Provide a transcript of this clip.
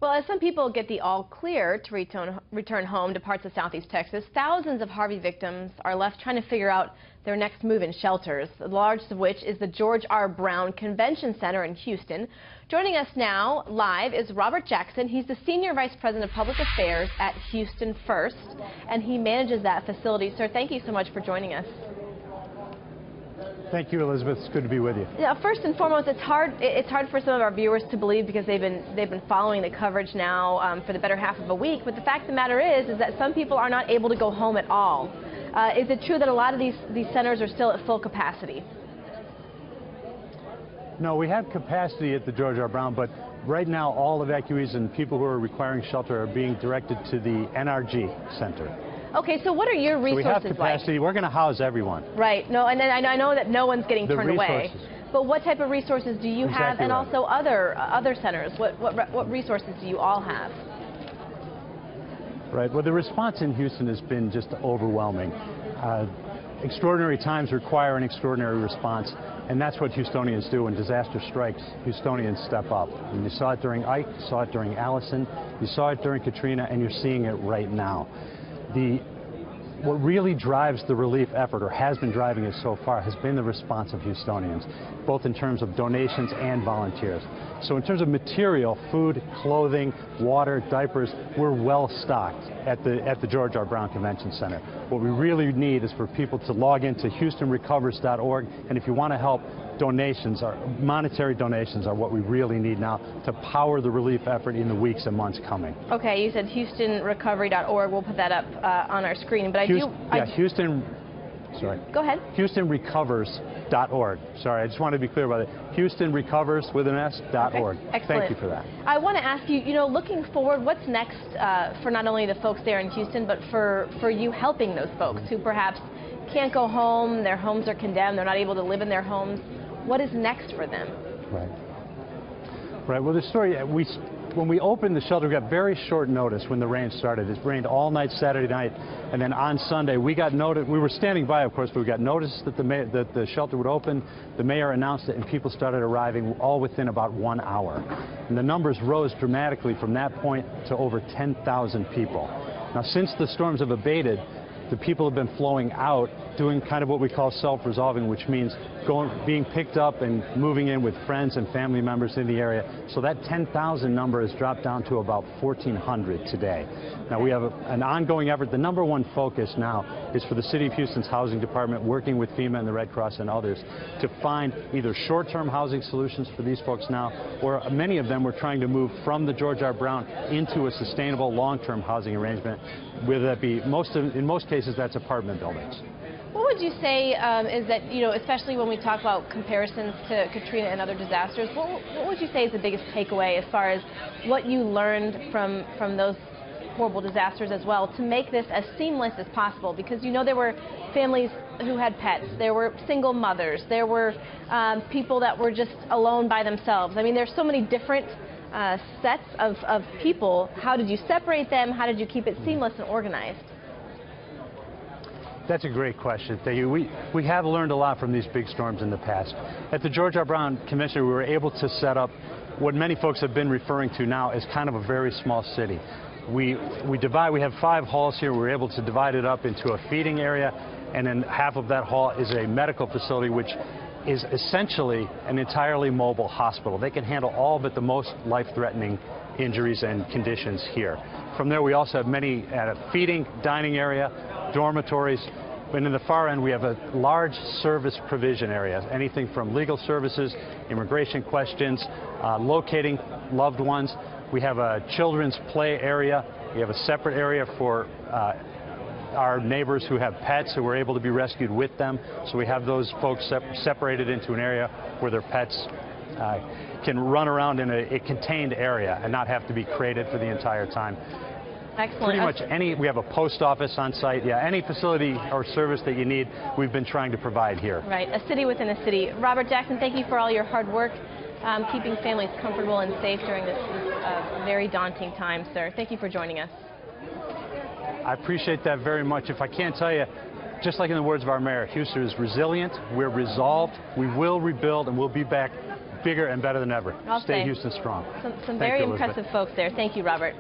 Well, as some people get the all clear to return home to parts of southeast Texas, thousands of Harvey victims are left trying to figure out their next move in shelters, the largest of which is the George R. Brown Convention Center in Houston. Joining us now live is Robert Jackson. He's the Senior Vice President of Public Affairs at Houston First, and he manages that facility. Sir, thank you so much for joining us. Thank you, Elizabeth. It's good to be with you. Yeah, first and foremost, it's hard for some of our viewers to believe because they've been following the coverage now for the better half of a week. But the fact of the matter is that some people are not able to go home at all. Is it true that a lot of these centers are still at full capacity? No, we have capacity at the George R. Brown, but right now all evacuees and people who are requiring shelter are being directed to the NRG Center. Okay, so what are your resources like? We have capacity. Like? We're going to house everyone. Right. No, and then I know that no one's getting turned away. But what type of resources do you have, and also other centers? What resources do you all have? Right. Well, the response in Houston has been just overwhelming. Extraordinary times require an extraordinary response, and that's what Houstonians do. When disaster strikes, Houstonians step up. And you saw it during Ike, you saw it during Allison, you saw it during Katrina, and you're seeing it right now. What really drives the relief effort, or has been driving it so far, has been the response of Houstonians, both in terms of donations and volunteers. So in terms of material, food, clothing, water, diapers, we're well stocked at the George R. Brown Convention Center. What we really need is for people to log into HoustonRecovers.org, and if you want to help, donations, monetary donations are what we really need now to power the relief effort in the weeks and months coming. Okay, you said HoustonRecovery.org. We'll put that up on our screen. But Sorry. Go ahead. HoustonRecovers.org. Sorry, I just wanted to be clear about it. HoustonRecovers with an S.org. Okay. Excellent. Thank you for that. I want to ask you, looking forward, what's next for not only the folks there in Houston, but for you helping those folks who perhaps can't go home, their homes are condemned, they're not able to live in their homes. What is next for them? Right. Well, the story, when we opened the shelter, we got very short notice when the rain started. It rained all night Saturday night, and then on Sunday we got notice. We were standing by, of course, but we got notice that the shelter would open. The mayor announced it, and people started arriving all within about 1 hour. And the numbers rose dramatically from that point to over 10,000 people. Now, since the storms have abated, the people have been flowing out, doing kind of what we call self-resolving, which means being picked up and moving in with friends and family members in the area. So that 10,000 number has dropped down to about 1,400 today. Now we have an ongoing effort. The number one focus now is for the City of Houston's Housing Department, working with FEMA and the Red Cross and others, to find either short-term housing solutions for these folks now, or many of them we're trying to move from the George R. Brown into a sustainable long-term housing arrangement, whether that be, in most cases, that's apartment buildings. What would you say is that, especially when we talk about comparisons to Katrina and other disasters, what would you say is the biggest takeaway as far as what you learned from those horrible disasters as well to make this as seamless as possible? Because, there were families who had pets, there were single mothers, there were people that were just alone by themselves. I mean, there's so many different sets of people. How did you separate them? How did you keep it seamless and organized? That's a great question. Thank you. We have learned a lot from these big storms in the past. At the George R. Brown Convention, we were able to set up what many folks have been referring to now as kind of a very small city. We have 5 halls here. We're able to divide it up into a feeding area, and then half of that hall is a medical facility, which is essentially an entirely mobile hospital. They can handle all but the most life-threatening injuries and conditions here. From there, we also have many feeding, dining area, dormitories, and in the far end we have a large service provision area, anything from legal services, immigration questions, locating loved ones. We have a children's play area. We have a separate area for our neighbors who have pets who were able to be rescued with them. So we have those folks separated into an area where their pets can run around in a contained area and not have to be crated for the entire time. Excellent. Pretty much we have a post office on site. Yeah, any facility or service that you need, we've been trying to provide here. Right, a city within a city. Robert Jackson, thank you for all your hard work keeping families comfortable and safe during this very daunting time, sir. Thank you for joining us. I appreciate that very much. If I can't tell you, just like in the words of our mayor, Houston is resilient, we're resolved, we will rebuild, and we'll be back bigger and better than ever. I'll Stay say. Houston strong. Some Thank very you, Elizabeth. impressive folks there. Thank you, Robert.